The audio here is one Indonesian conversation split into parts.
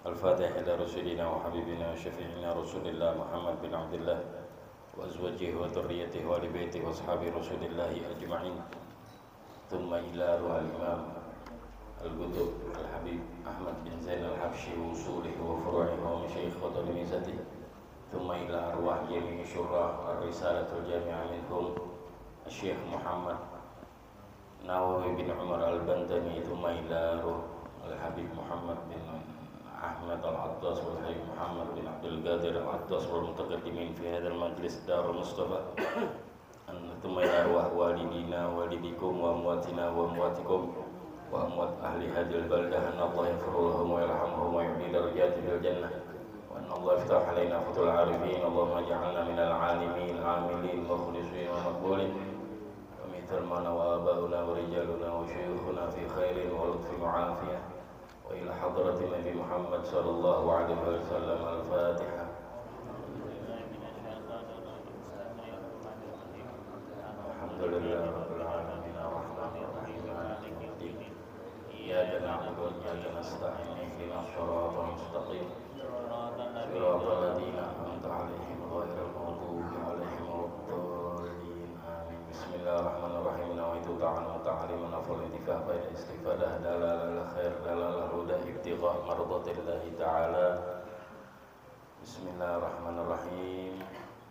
الفاتح إلى رسولنا وحبيبنا وشفيعنا رسول الله محمد بن عبد الله وأزواجه وذريته وآل بيته وأصحاب رسول الله أجمعين ثم إلى روح الإمام القطب الحبيب أحمد بن زين الحبشي وأصوله وفروعه ومشايخ وتلاميذته ثم إلى أرواح جميع شراح الرسالة الجامعة منهم الشيخ محمد نووي بن عمر البندمي ثم إلى روح الحبيب محمد بن أحمد العطاس والحبيب محمد بن عبد القادر العطاس والمتقدمين في هذا المجلس دار المصطفى ثم إلى أرواح والدينا والديكم وأمواتنا وأمواتكم وأموات أهل هذه البلدة أن الله يغفر لهم ويرحمهم ويعلي درجاتهم في الجنة وأن الله يفتح علينا فتح العارفين اللهم اجعلنا من العالمين عاملين مخلصين ومقبولين ومثل ما وآباؤنا ورجالنا وشيوخنا في خير ولطف وعافية وإلى حضرة النبي محمد صلى الله عليه وسلم الفاتحة. الحمد لله رب العالمين الرحمن الرحيم مالك يوم الدين إياك نعبد وإياك نستعين اهدنا الصراط المستقيم صراط الذين أنعمت عليهم غير المغضوب عليهم ولا الضالين آمين. بسم الله الرحمن الرحيم نويت تعالى تعليما أفضل الانتفاع بين استفادة دلالة الخير دلالة الهدى ابتغاء مرضات الله تعالى. بسم الله الرحمن الرحيم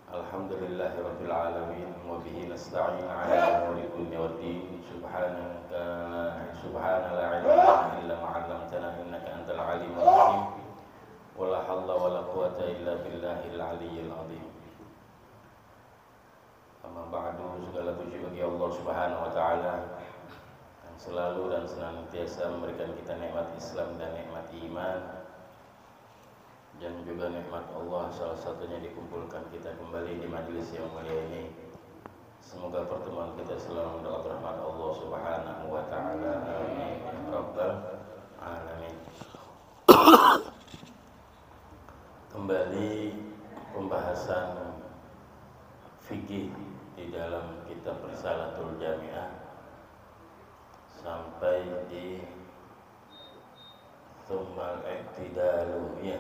الحمد لله رب العالمين وبه نستعين على أمور الدنيا والدين سبحانك لا علم لنا إلا ما علمتنا إنك أنت العليم الحكيم ولا حول ولا قوة إلا بالله العلي العظيم. Amma ba'du, segala puji bagi Allah Subhanahu wa taala yang selalu dan senantiasa memberikan kita nikmat Islam dan nikmat iman dan juga nikmat Allah, salah satunya dikumpulkan kita kembali di majelis yang mulia ini. Semoga pertemuan kita selalu mendapat rahmat Allah Subhanahu wa taala. Amin ya rabbal alamin. Kembali pembahasan fikih di dalam kitab Risalatul Jami'ah sampai di Tsummal I'tidalu ya.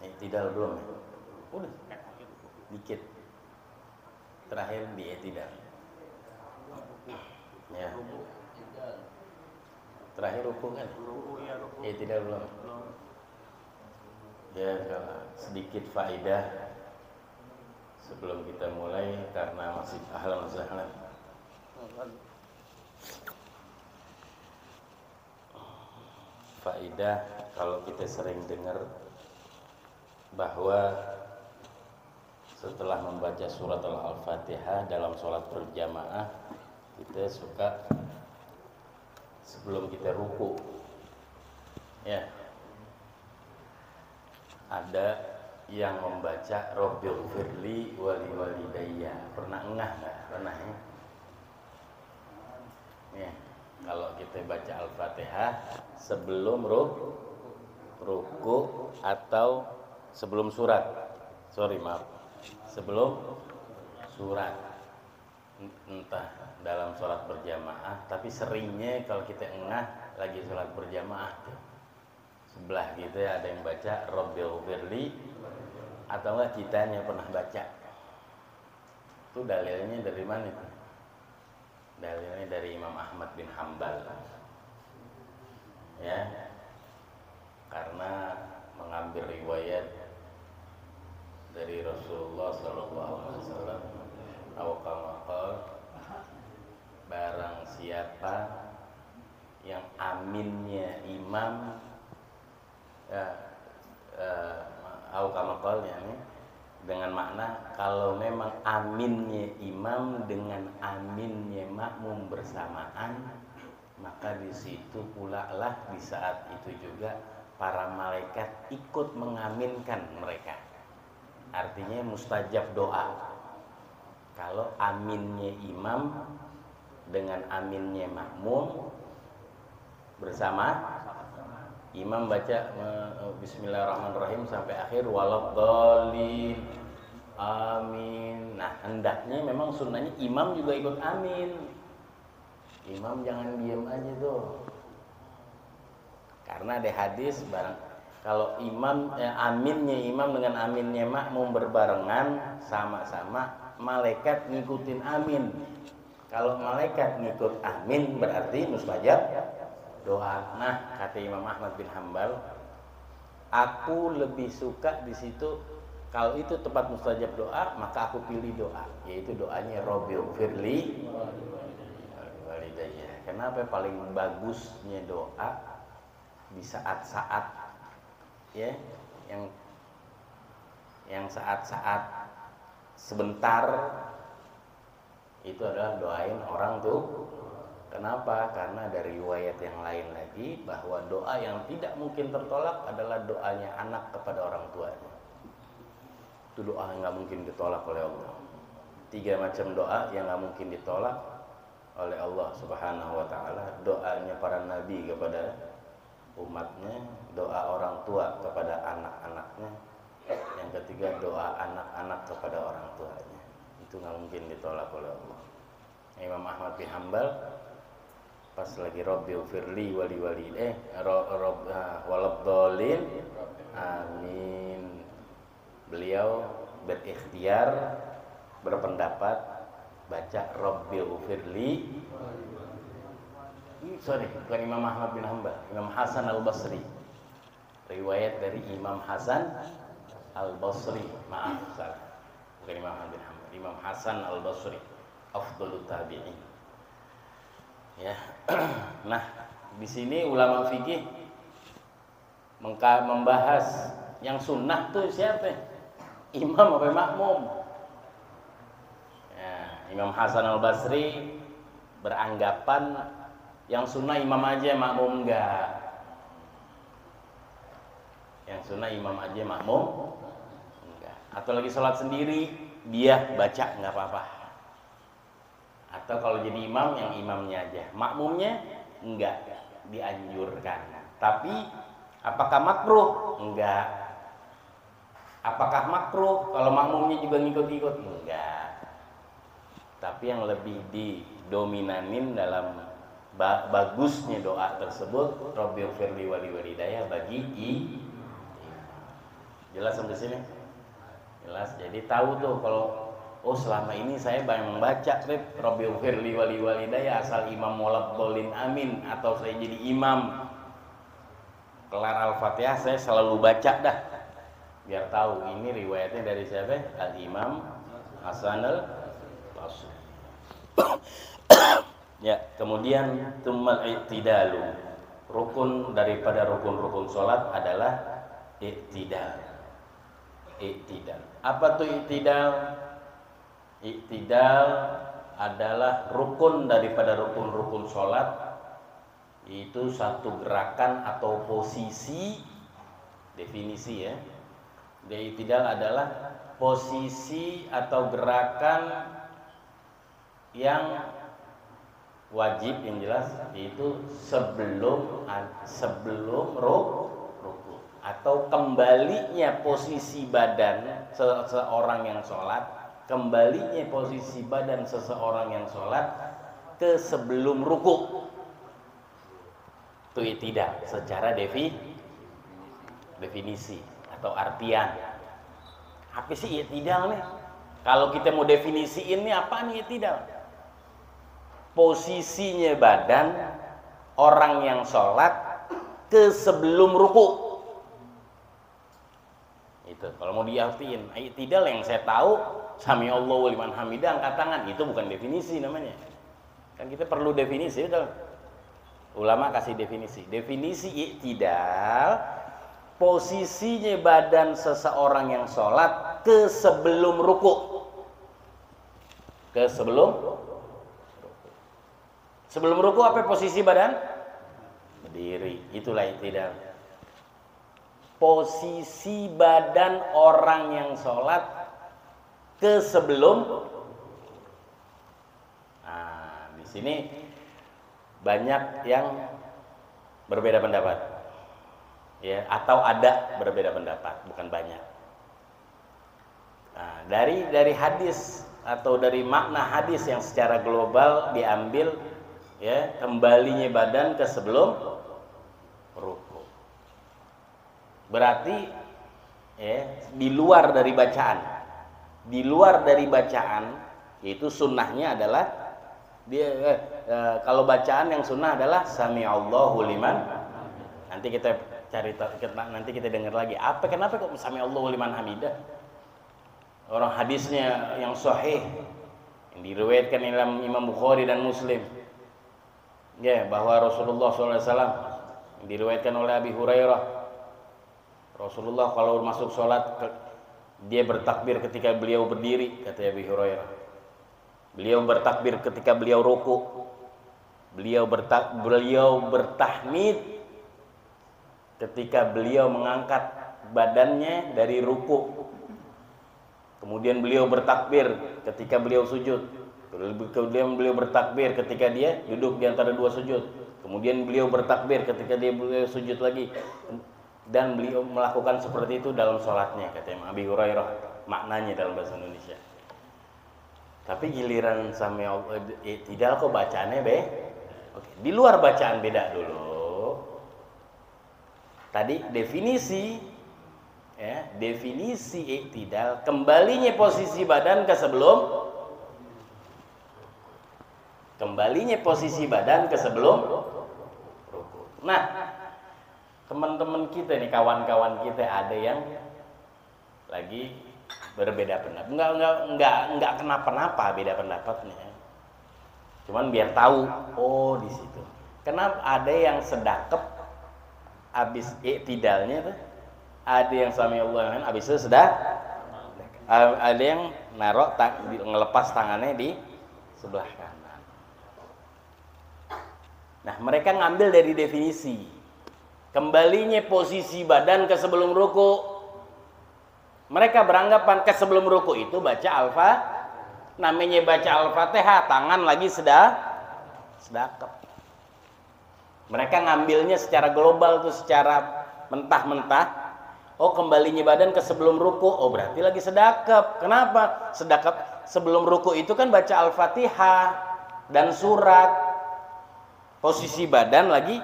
I'tidal belum ya? Udah dikit. Terakhir di I'tidal. Ya. Terakhir ruku kan? I'tidal belum? Ya, sedikit faedah sebelum kita mulai karena masih ahlan wa sahlan. Faedah kalau kita sering dengar bahwa setelah membaca surat Al-Fatihah dalam sholat berjamaah kita suka sebelum kita ruku ya ada yang membaca Rabbighfirli wali walidayya. Pernah engah enggak? Pernah ya? Ya, kalau kita baca Al-Fatihah sebelum ruku atau sebelum surat. Sebelum surat. Entah dalam sholat berjamaah, tapi seringnya kalau kita engah lagi sholat berjamaah tuh sebelah kita ada yang baca Rabbighfirli atau enggak kitanya pernah baca. Itu dalilnya dari mana itu? Dalilnya dari Imam Ahmad bin Hanbal. Ya. Karena mengambil riwayat dari Rasulullah sallallahu alaihi wasallam, barang siapa yang aminnya imam dengan makna kalau memang aminnya imam dengan aminnya makmum bersamaan, maka di situ pula lah di saat itu juga para malaikat ikut mengaminkan mereka. Artinya mustajab doa. Kalau aminnya imam dengan aminnya makmum bersama, imam baca Bismillahirrahmanirrahim sampai akhir waladhdallin amin. Nah, hendaknya memang sunnahnya imam juga ikut amin. Imam jangan diam aja tuh. Karena ada hadis barang Kalau aminnya imam dengan aminnya makmum berbarengan sama-sama, malaikat ngikutin amin. Kalau malaikat ngikut amin berarti mustajab doa. Nah, kata Imam Ahmad bin Hambal, aku lebih suka di situ. Kalau itu tempat mustajab doa, maka aku pilih doa, yaitu doanya Rabbil firli walidayya. Kenapa? Paling bagusnya doa di saat-saat ya, yang saat-saat sebentar itu adalah doain orang tuh. Kenapa? Karena dari riwayat yang lain lagi bahwa doa yang tidak mungkin tertolak adalah doanya anak kepada orang tuanya. Itu doa yang nggak mungkin ditolak oleh Allah. 3 macam doa yang nggak mungkin ditolak oleh Allah Subhanahu wa Ta'ala. Doanya para nabi kepada umatnya, doa orang tua kepada anak-anaknya, yang ketiga doa anak-anak kepada orang tuanya. Itu nggak mungkin ditolak oleh Allah. Imam Ahmad bin Hambal pas lagi Rabbil firli wali walabdolin amin, beliau berikhtiar berpendapat baca Rabbil firli, bukan Imam Ahmad bin Hambal, Imam Hasan al-Basri, riwayat dari Imam Hasan al-Basri, maaf salah, bukan Imam Ahmad bin Hambal, Imam Hasan al-Basri, afdalut tabi'in. Ya. Nah, di sini ulama fikih membahas yang sunnah tuh siapa? Imam apa makmum? Ya, Imam Hasan al-Basri beranggapan yang sunnah imam aja, makmum enggak. Yang sunnah imam aja, makmum enggak. Atau lagi sholat sendiri, dia baca enggak apa-apa. Atau kalau jadi imam, yang imamnya aja, makmumnya enggak dianjurkan. Tapi apakah makruh? Enggak. Apakah makruh kalau makmumnya juga ngikut-ngikut? Enggak. Tapi yang lebih didominanin dalam bagusnya doa tersebut, Rabbil firli walidayya bagi jelas sampai sini? Jelas. Jadi tahu tuh kalau selama ini saya banyak membaca Rabbil firli walidayya asal imam walabdolin amin, atau saya jadi imam kelar Al-Fatihah saya selalu baca dah, biar tahu ini riwayatnya dari siapa? Al-Imam Hasan al-Basri. Ya, kemudian tsummal i'tidalu. Rukun daripada rukun-rukun salat adalah i'tidal. I'tidal. Apa tuh i'tidal? I'tidal adalah rukun daripada rukun-rukun salat. Itu satu gerakan atau posisi, definisi ya. I'tidal adalah posisi atau gerakan yang wajib, yang jelas yaitu sebelum ruku, atau kembalinya posisi badan seseorang yang sholat, kembalinya posisi badan seseorang yang sholat ke sebelum ruku. Itu tidak secara definisi atau artian. Apa sih i'tidal nih? Kalau kita mau definisiin nih apa nih i'tidal? Posisinya badan orang yang sholat ke sebelum ruku. Itu kalau mau diartiin. I'tidal yang saya tahu, sami Allahu liman hamidah, angkat tangan, itu bukan definisi namanya. Kan kita perlu definisi, betul. Ulama kasih definisi. Definisi i'tidal, posisinya badan seseorang yang sholat ke sebelum ruku. Ke sebelum ruku apa posisi badan? Berdiri. Itulah i'tidal. Posisi badan orang yang sholat ke sebelum. Nah, di sini banyak yang berbeda pendapat. Ya, atau ada berbeda pendapat, bukan banyak. Nah, dari hadis atau dari makna hadis yang secara global diambil, ya, kembalinya badan ke sebelum ruku. Berarti ya, di luar dari bacaan. Di luar dari bacaan, yaitu sunnahnya adalah dia kalau bacaan yang sunnah adalah sami'allahu liman. Nanti kita cari, nanti kita dengar lagi. Kenapa kok sami'allahu liman hamidah? Orang hadisnya yang sahih yang diriwayatkan Imam Bukhari dan Muslim. Ya, bahwa Rasulullah SAW yang diriwayatkan oleh Abi Hurairah. Rasulullah kalau masuk sholat dia bertakbir ketika beliau berdiri, kata Abi Hurairah. Beliau bertakbir ketika beliau ruku. Beliau bertahmid ketika beliau mengangkat badannya dari ruku. Kemudian beliau bertakbir ketika beliau sujud. Kemudian beliau bertakbir ketika dia duduk di antara dua sujud. Kemudian beliau bertakbir ketika beliau sujud lagi. Dan beliau melakukan seperti itu dalam sholatnya, kata Imam Abi Hurairah. Maknanya dalam bahasa Indonesia. Tapi giliran tidak kok bacaannya Oke. Di luar bacaan beda dulu. Tadi definisi ya, definisi i'tidal, kembalinya posisi badan ke sebelum ruku. Nah, teman-teman kita nih, kawan-kawan kita ada yang lagi berbeda pendapat. Enggak kenapa-napa beda pendapatnya. Cuman biar tahu, oh di situ. Kenapa ada yang sedakep habis i'tidalnya tuh, ada yang sami'allahu liman habis itu ada yang ngelepas tangannya di sebelah kanan. Nah, mereka ngambil dari definisi kembalinya posisi badan ke sebelum ruku. Mereka beranggapan ke sebelum ruku itu baca namanya baca Al-Fatihah, tangan lagi sedakep. Mereka ngambilnya secara global tuh, secara mentah-mentah. Oh, kembalinya badan ke sebelum ruku, oh berarti lagi sedakep. Kenapa? Sedakep sebelum ruku itu kan baca Al-Fatihah dan surat. Posisi badan lagi,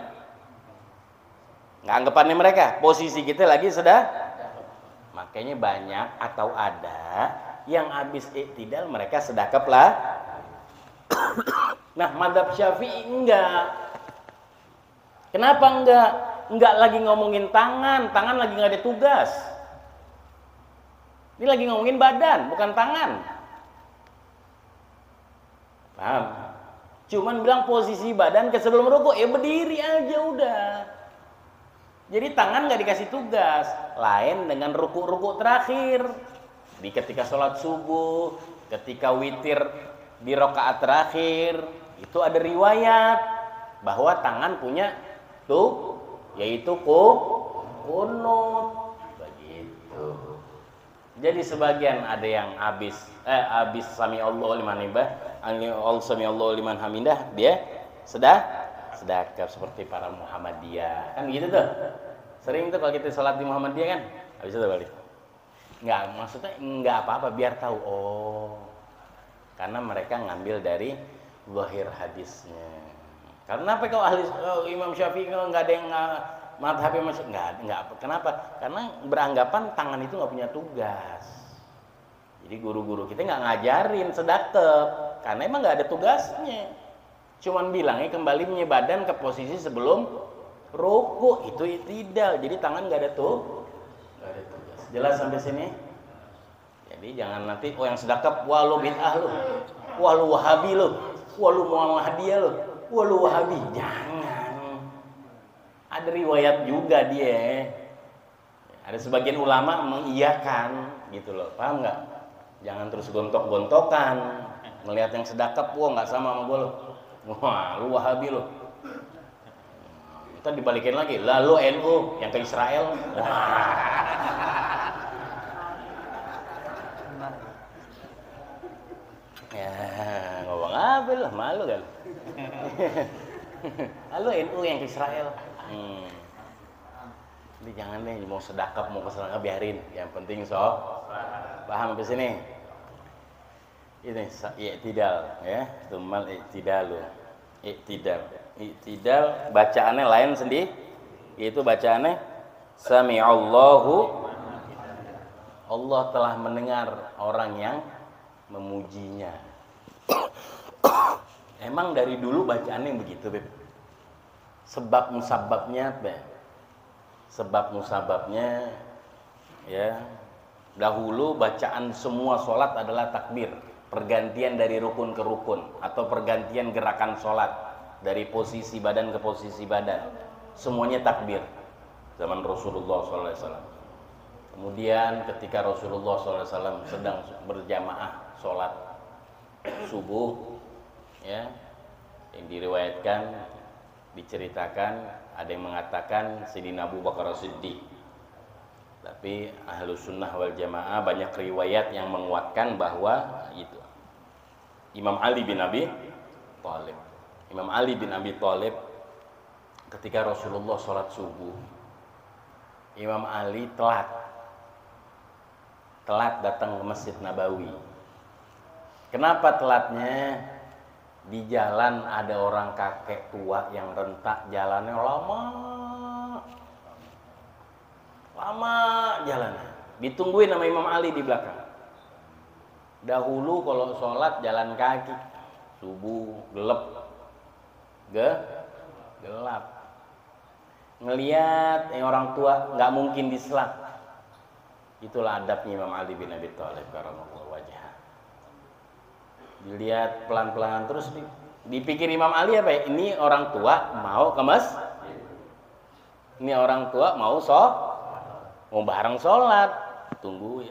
nggak anggapannya mereka, posisi kita lagi makanya banyak atau ada yang habis i'tidal mereka sedakep lah. Nah, mazhab Syafi'i enggak. Kenapa enggak? Enggak lagi ngomongin tangan lagi nggak ada tugas. Ini lagi ngomongin badan, bukan tangan. Paham? Cuman bilang posisi badan ke sebelum ruku, berdiri aja udah. Jadi tangan nggak dikasih tugas. Lain dengan ruku-ruku terakhir. Di ketika sholat subuh, ketika witir di rakaat terakhir, itu ada riwayat bahwa tangan punya yaitu kunut. Begitu. Jadi sebagian ada yang habis sami'allahu liman hamidah, dia sedekah seperti para Muhammadiyah. Kan gitu tuh. Sering tuh kalau kita sholat di Muhammadiyah kan, habis itu balik. Maksudnya enggak apa-apa, biar tahu. Oh, karena mereka ngambil dari zahir hadisnya. Karena apa kalau Imam Syafi'i kalau nggak ada yang madhabnya masih nggak. Kenapa? Karena beranggapan tangan itu nggak punya tugas. Jadi guru-guru kita nggak ngajarin sedekap, karena emang nggak ada tugasnya. Cuman bilangnya kembali badan ke posisi sebelum ruku, itu i'tidal. Jadi tangan nggak ada tugas. Jelas sampai sini? Jadi jangan nanti yang sedekap, wah lu bid'ah lu, wah lu wahabi lu, wah lu muhammadiyah lu, wah lu wahabi. Jangan. Ada riwayat juga dia. Ada sebagian ulama mengiyakan gitu loh, paham nggak? Jangan terus gontok-gontokan. Melihat yang sedekap, wah nggak sama sama gue lo. Wah, lu wahabi lo. Ntar dibalikin lagi, lah lu NU yang ke Israel. Ya, ngomong apa lu? Malu kan? Lalu NU yang ke Israel. Jadi jangan deh, mau sedekap mau kesedekap biarin. Yang penting paham sampai sini. Ini i'tidal ya, tumal i'tidalu. I'tidal bacaannya lain sendiri. Yaitu bacaannya Sami'allahu, Allah telah mendengar orang yang memujinya. Emang dari dulu bacaannya begitu, Beb? Sebab musababnya apa? Sebab musababnya ya, dahulu bacaan semua sholat adalah takbir, pergantian dari rukun ke rukun atau pergantian gerakan sholat dari posisi badan ke posisi badan, semuanya takbir zaman Rasulullah SAW. Kemudian ketika Rasulullah SAW sedang berjamaah sholat subuh, ya, yang diriwayatkan, diceritakan, ada yang mengatakan Sayyidina Abu Bakar Siddiq. Tapi Ahlus Sunnah wal Jamaah banyak riwayat yang menguatkan bahwa itu Imam Ali bin Abi Thalib. Imam Ali bin Abi Thalib ketika Rasulullah sholat subuh, Imam Ali telat datang ke Masjid Nabawi. Kenapa telatnya? Di jalan ada orang kakek tua yang rentak, jalannya lama jalannya, ditungguin sama Imam Ali di belakang. Dahulu kalau sholat jalan kaki, subuh gelap, ngelihat orang tua nggak mungkin diselam. Itulah adabnya Imam Ali bin Abi Thalib karamallahu wajhah. Dilihat pelan-pelan, terus dipikir Imam Ali apa ya? Ini orang tua mau ke masjid, ini orang tua mau bareng sholat, tungguin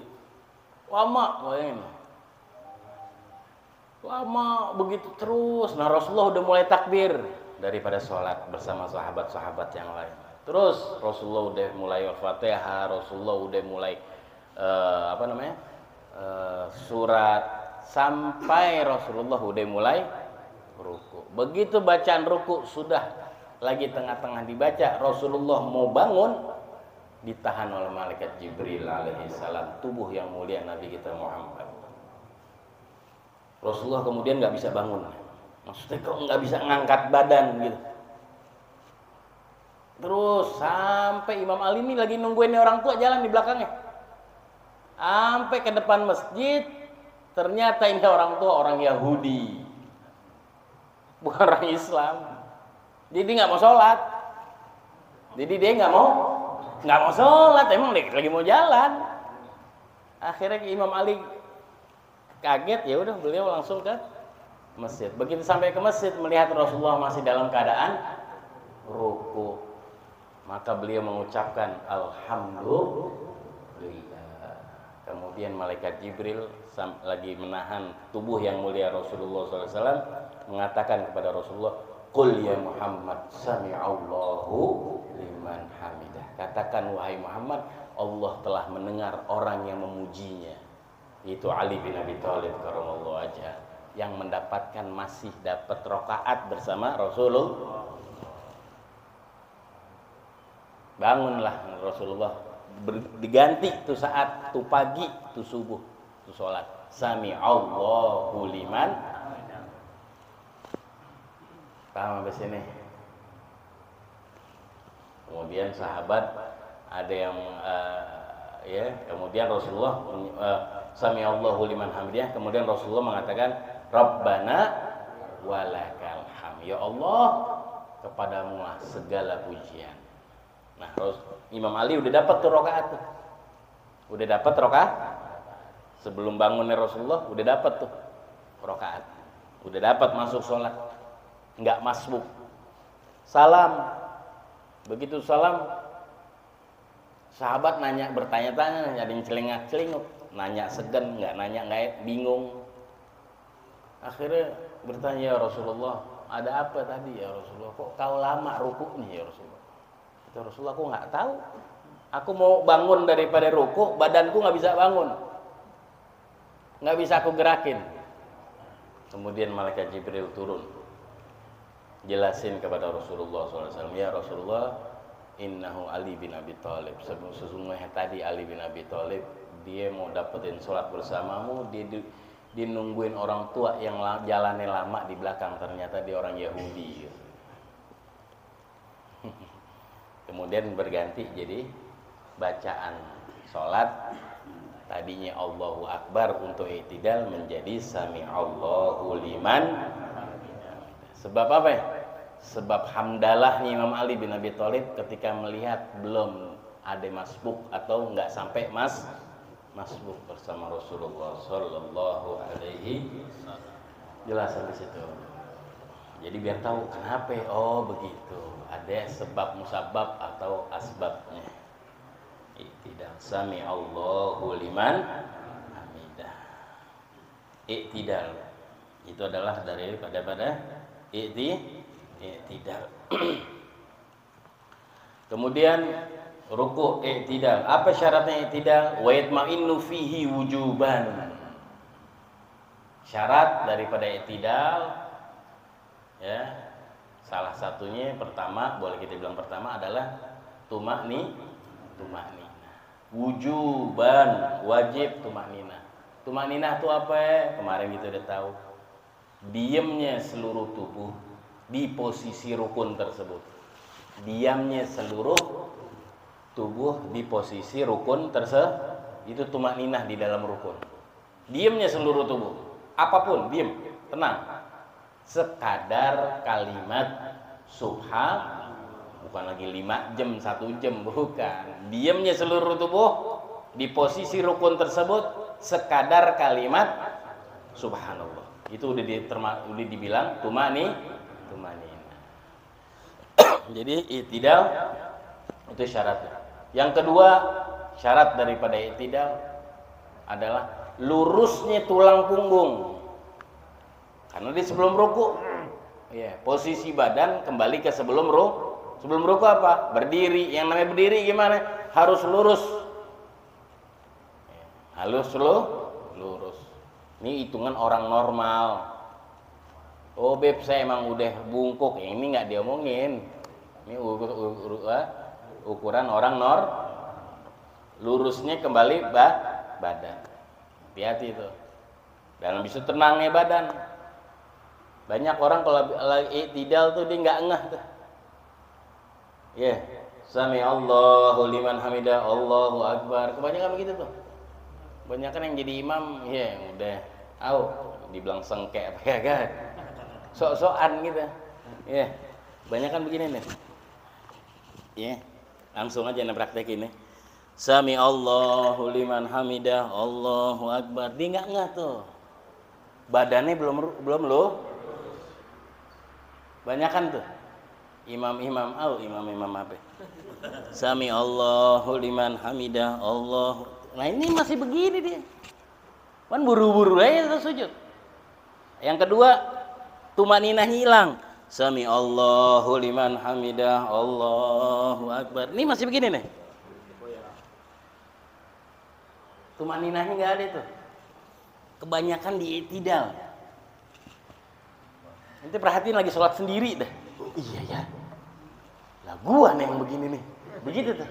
lama begitu terus. Nah, Rasulullah udah mulai takbir daripada sholat bersama sahabat-sahabat yang lain. Terus Rasulullah udah mulai Al-Fatihah, Rasulullah udah mulai surat, sampai Rasulullah udah mulai ruku. Begitu bacaan ruku sudah lagi tengah-tengah dibaca, Rasulullah mau bangun, ditahan oleh malaikat Jibril alaihi salam, tubuh yang mulia Nabi kita Muhammad. Rasulullah kemudian nggak bisa bangun. Maksudnya kok nggak bisa ngangkat badan gitu. Terus sampai Imam Ali ini lagi nungguin orang tua jalan di belakangnya, sampai ke depan masjid. Ternyata ini orang tua orang Yahudi, bukan orang Islam. Jadi nggak mau sholat. Jadi dia nggak mau sholat, emang dia lagi mau jalan. Akhirnya Imam Ali kaget, ya udah beliau langsung ke masjid. Begitu sampai ke masjid melihat Rasulullah masih dalam keadaan ruku, maka beliau mengucapkan alhamdulillah. Kemudian malaikat Jibril lagi menahan tubuh yang mulia Rasulullah SAW, mengatakan kepada Rasulullah, qul ya Muhammad sami'allahu liman hamidah. Katakan wahai Muhammad, Allah telah mendengar orang yang memujinya. Itu Ali bin Abi Thalib karamallahu wajhah, yang mendapatkan, masih dapat rakaat bersama Rasulullah. Bangunlah Rasulullah, diganti tuh saat tuh pagi tuh subuh tuh sholat sami'allahu liman. Paham sampai sini? Kemudian sahabat ada yang kemudian Rasulullah sami'allahu liman hamidah. Kemudian Rasulullah mengatakan Rabbana walakal hamd. Ya Allah, kepadamu lah segala pujian. Nah, Imam Ali udah dapat tuh rakaat tuh. Udah dapat rakaat. Sebelum bangunnya Rasulullah udah dapat tuh rakaat. Udah dapat masuk sholat. Enggak masbuk. Salam. Begitu salam, sahabat nanya, bertanya-tanya, ada yang celingak-celinguk, nanya segan, nggak bingung. Akhirnya bertanya, ya Rasulullah, ada apa tadi ya Rasulullah? Kok kau lama rukuknya ya Rasulullah? Kata Rasulullah, aku nggak tahu. Aku mau bangun daripada rukuk, badanku nggak bisa bangun, nggak bisa aku gerakin. Kemudian malaikat Jibril turun, jelasin kepada Rasulullah SAW, ya Rasulullah, innahu Ali bin Abi Thalib. Sesungguhnya tadi Ali bin Abi Thalib, dia mau dapetin sholat bersamamu, dia nungguin orang tua yang jalannya lama di belakang, ternyata dia orang Yahudi. Kemudian berganti jadi bacaan sholat tadinya Allahu Akbar untuk i'tidal menjadi Sami'allahu liman hamidah. Sebab apa ya? Sebab hamdalahnya Imam Ali bin Abi Thalib ketika melihat belum ada masbuk atau nggak sampai masbuk bersama Rasulullah Sallallahu Alaihi Wasallam. Jelasan di situ. Jadi biar tahu kenapa. Oh begitu. Ada sebab musabab atau asbabnya. I'tidal Sami'allahu liman hamidah. I'tidal itu adalah daripada i'tidal. Kemudian ruku' i'tidal. Apa syaratnya i'tidal? Wa yatma'innu fihi wujuban. Syarat daripada i'tidal ya, salah satunya pertama, boleh kita bilang pertama adalah tumakninah. Wujuban, wajib tumakninah. Tumakninah itu apa ya? Kemarin kita udah tahu. Diamnya seluruh tubuh di posisi rukun tersebut. Diamnya seluruh tubuh di posisi rukun tersebut. Itu tumakninah di dalam rukun. Diamnya seluruh tubuh. Apapun, diam, tenang. Sekadar kalimat subhan, bukan lagi 5 jam, 1 jam, bukan. Diamnya seluruh tubuh di posisi rukun tersebut sekadar kalimat subhanallah. Itu udah dibilang tumakninah. Jadi i'tidal itu syaratnya. Yang kedua, syarat daripada i'tidal adalah lurusnya tulang punggung. Karena di sebelum ruku, ya, posisi badan kembali ke sebelum ruku. Sebelum ruku apa? Berdiri. Yang namanya berdiri gimana? Harus lurus. Harus lurus. Ini hitungan orang normal. Oh beb, saya emang udah bungkuk. Yang ini nggak diomongin. Ini ukuran orang lurusnya kembali badan. Hati-hati itu. Dan bisa tenangnya badan. Banyak orang kalau lagi i'tidal tuh dia nggak ngeh tuh. Ya, Sami'allahu liman hamidah, Allahu Akbar. Kebanyakan begitu tuh. Kebanyakan yang jadi imam, ya udah, dibilang sengke apa ya kan? Sok-sokan gitu. Ya, kebanyakan begini nih. Ya, langsung aja praktekin nih. Sami'allahu liman hamidah, Allahu Akbar. Dia nggak ngeh tuh. Badannya belum lo. Banyakan tuh. Imam-imam apa? Sami'allahu liman hamidah, Allah. Nah ini masih begini dia. Kan buru-buru aja tuh sujud. Yang kedua, tumakninah hilang. Sami'allahu liman hamidah, Allahu Akbar. Ini masih begini nih. Tumakninahnya nggak ada tuh. Kebanyakan di i'tidal. Nanti perhatiin lagi sholat sendiri dah. Oh, iya ya. Lah gua nih yang begini nih. Begitu tuh.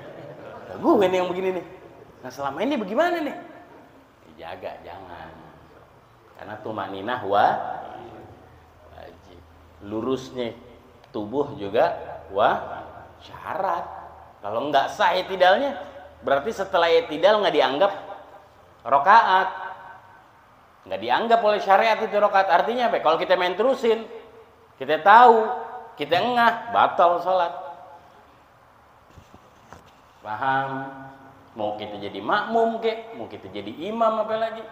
Lah gua nih yang begini nih. Nah selama ini bagaimana nih? Jaga, jangan. Karena tumakninah wajib. Lurusnya tubuh juga syarat. Kalau nggak sah i'tidalnya, berarti setelah i'tidal nggak dianggap rakaat. Nggak dianggap oleh syariat itu rakaat. Artinya apa? Kalau kita main terusin, kita tahu, kita engah, batal sholat. Paham? Mau kita jadi makmum kek, mau kita jadi imam apa lagi.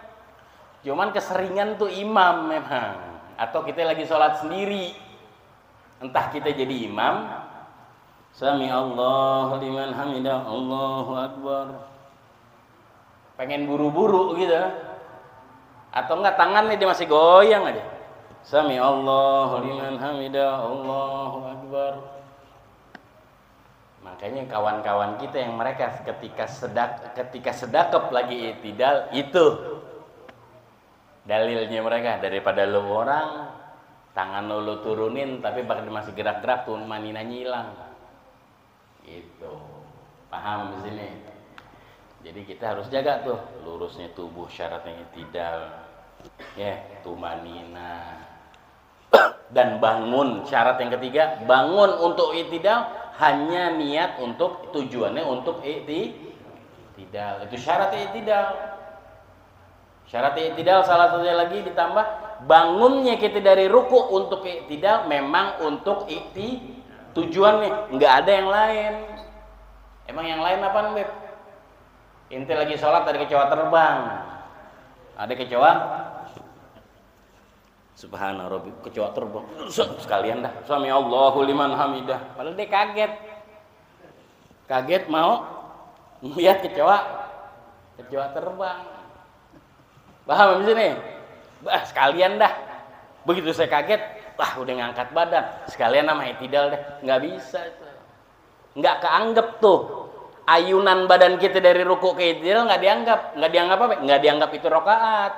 Cuman keseringan tuh imam memang. Atau kita lagi sholat sendiri. Entah kita jadi imam, Sami'allahu liman hamidah, Allahu Akbar. Pengen buru-buru gitu. Atau enggak tangannya dia masih goyang aja. Sami'allahu liman hamidah, Allahu Akbar. Makanya kawan-kawan kita yang mereka ketika sedekap lagi i'tidal, itu dalilnya mereka. Daripada lu orang tangan lu turunin tapi bakal masih gerak-gerak tuh maninanya hilang. Gitu. Paham di sini? Jadi kita harus jaga tuh lurusnya tubuh, syaratnya i'tidal. Ya, tumanina. Dan bangun, syarat yang ketiga, bangun untuk i'tidal hanya niat untuk tujuannya untuk i'tidal. Itu syarat i'tidal. Syarat i'tidal salah satunya lagi ditambah bangunnya kita dari ruku untuk i'tidal memang untuk tujuannya, nggak ada yang lain. Emang yang lain apa nih, Beb? Inti lagi sholat ada kecoa terbang. Ada kecoa, subhana rabbi, kecoa terbang. Sekalian dah, sami Allahu liman hamidah. Padahal dia kaget. Kaget mau melihat kecoa terbang. Paham di sini? Bah, sekalian dah. Begitu saya kaget, wah udah ngangkat badan. Sekalian nama i'tidal deh. Nggak bisa itu. Nggak keanggap tuh. Ayunan badan kita dari ruku ke i'tidal nggak dianggap apa? Nggak dianggap itu rakaat,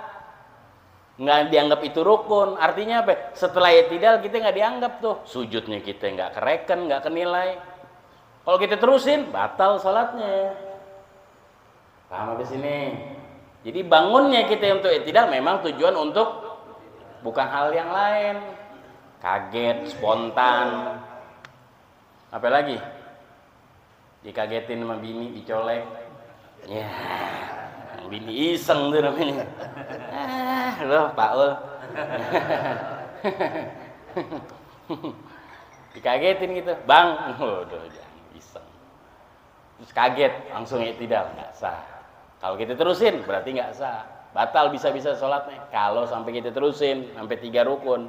nggak dianggap itu rukun. Artinya apa? Setelah i'tidal kita nggak dianggap tuh. Sujudnya kita nggak kereken, nggak kenilai. Kalau kita terusin batal sholatnya. Paham di sini? Jadi bangunnya kita untuk i'tidal memang tujuan untuk bukan hal yang lain. Kaget, spontan. Apa lagi? Dikagetin sama bini, dicolek. Ya, bini iseng tuh namanya. Loh, Pak Ul. Dikagetin gitu, Bang. Waduh, jangan iseng. Terus kaget, langsung i'tidal, nggak sah. Kalau kita terusin, berarti nggak sah. Batal bisa-bisa sholatnya. Kalau sampai kita terusin, sampai 3 rukun.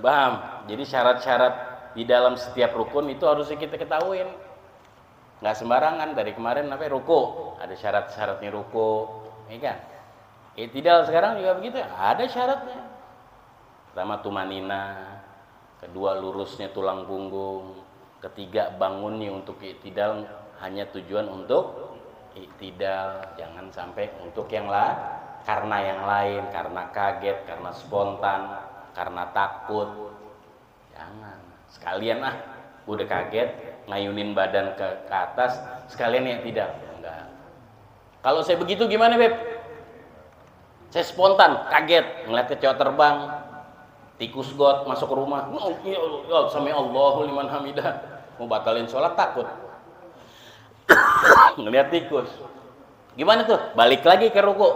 Paham? Jadi syarat-syarat di dalam setiap rukun itu harusnya kita ketahuin. Nggak sembarangan. Dari kemarin sampai ruku ada syarat-syaratnya ruku, ya kan? I'tidal sekarang juga begitu, ada syaratnya. Pertama tumanina, kedua lurusnya tulang punggung, ketiga bangunnya untuk i'tidal hanya tujuan untuk i'tidal, jangan sampai untuk yang lain, karena kaget, karena spontan, karena takut. Jangan. Sekalian udah kaget, ngayunin badan ke atas, sekalian i'tidal. Enggak. Kalau saya begitu gimana, Beb? Saya spontan, kaget, ngeliat kecoa terbang, tikus got masuk ke rumah. Sami Allahu liman hamidah. Mau batalin sholat takut. Ngeliat tikus. Gimana tuh? Balik lagi ke ruku.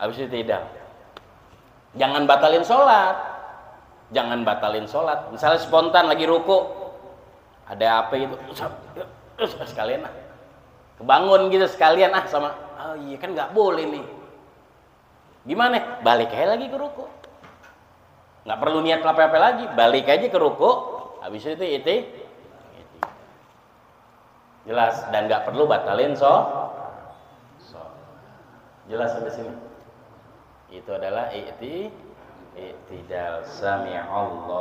Habis itu tidak. Jangan batalin sholat. Misalnya spontan lagi ruku, ada apa itu? Sekalian kebangun gitu sekalian sama. Oh iya kan nggak boleh nih. Gimana? Balik aja lagi ke ruku. Nggak perlu niat apa-apa lagi. Balik aja ke ruku. Habis itu jelas, dan nggak perlu batalin jelas sampai sini. Itu adalah i'tidal. Sami'allahu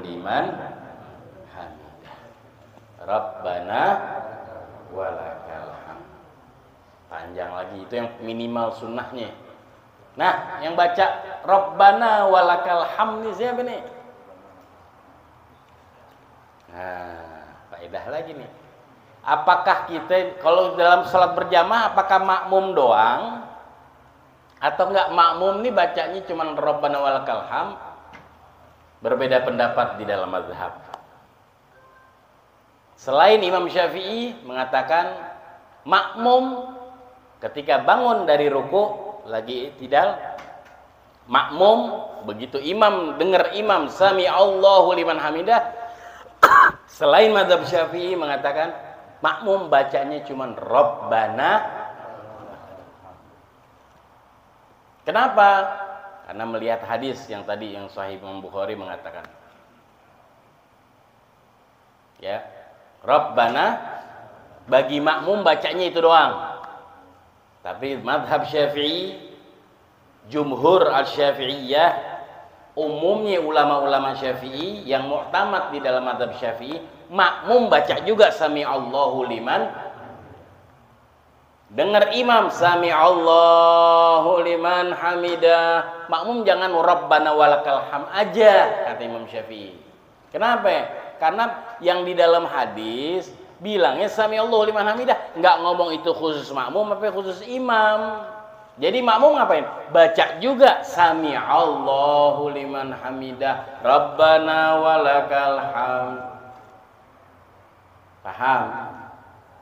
liman hamidah. Rabbana walakal hamd. Panjang lagi, itu yang minimal sunnahnya. Nah, yang baca Rabbana walakal hamd ini siapa nih? Nah, faedah lagi nih. Apakah kita kalau dalam salat berjamaah apakah makmum doang atau enggak makmum nih bacanya cuma Rabbana walakal hamd? Berbeda pendapat di dalam mazhab. Selain Imam Syafi'i mengatakan makmum ketika bangun dari ruku lagi i'tidal, makmum begitu imam dengar imam sami Allahu liman hamidah, selain mazhab Syafi'i mengatakan makmum bacanya cuma Rabbana. Kenapa? Karena melihat hadis yang tadi yang Sahih Imam Bukhari mengatakan, ya, Rabbana bagi makmum bacanya itu doang. Tapi mazhab Syafi'i, jumhur al-Syafi'iyah, umumnya ulama-ulama Syafi'i yang mu'tamad di dalam mazhab Syafi'i, makmum baca juga sami Allahu liman. Dengar imam sami Allahu liman hamidah, makmum jangan Rabbana walakal hamd aja, kata Imam Syafi'i. Kenapa? Karena yang di dalam hadis bilangnya sami Allahu liman hamidah, nggak ngomong itu khusus makmum apa khusus imam. Jadi makmum ngapain? Baca juga sami Allahu liman hamidah, Rabbana walakal hamd. Paham?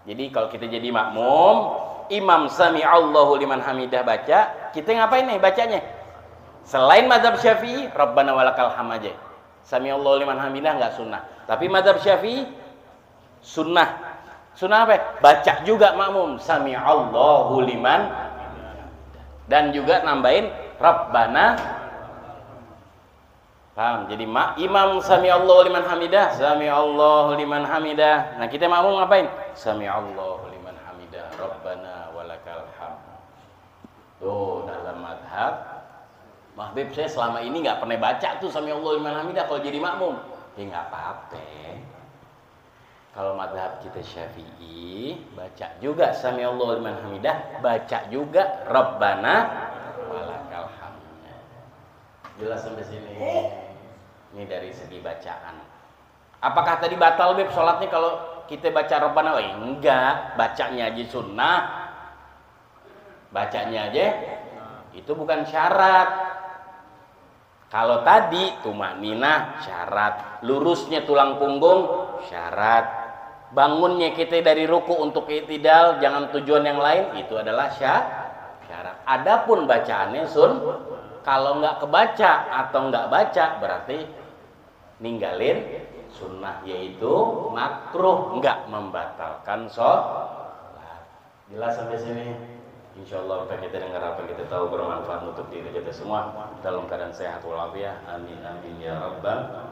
Jadi kalau kita jadi makmum, imam sami'allahu liman hamidah baca, kita ngapain nih bacanya? Selain mazhab Syafi'i, Rabbana walakal hamd aja. Sami'allahu liman hamidah enggak sunnah. Tapi mazhab Syafi'i sunnah. Sunnah apa? Baca juga makmum sami'allahu liman, dan juga nambahin Rabbana. Paham? Jadi imam sami'allahu liman hamidah, sami'allahu liman hamidah. Nah, kita makmum ngapain? Sami'allahu liman hamidah, Rabbana walakal hamd. Tuh, dalam madhab Habib saya selama ini nggak pernah baca tuh sami'allahu liman hamidah kalau jadi makmum. Ya nggak apa-apa. Kalau madhab kita Syafi'i, baca juga sami'allahu liman hamidah, baca juga Rabbana walakal hamd. Jelas sampai sini. Ini dari segi bacaan. Apakah tadi batal Beb sholatnya kalau kita baca Rabbana? Oh, enggak, bacanya aja sunnah. Bacanya aja itu bukan syarat. Kalau tadi tumakninah syarat, lurusnya tulang punggung syarat, bangunnya kita dari ruku untuk i'tidal jangan tujuan yang lain, itu adalah syarat. Adapun bacaannya kalau nggak kebaca atau nggak baca berarti ninggalin sunnah, yaitu makruh, nggak membatalkan sholat. Jelas sampai sini? Insya Allah apa kita dengar, apa kita tahu bermanfaat untuk diri kita semua dalam keadaan sehat walafiat. Amin amin ya rabbal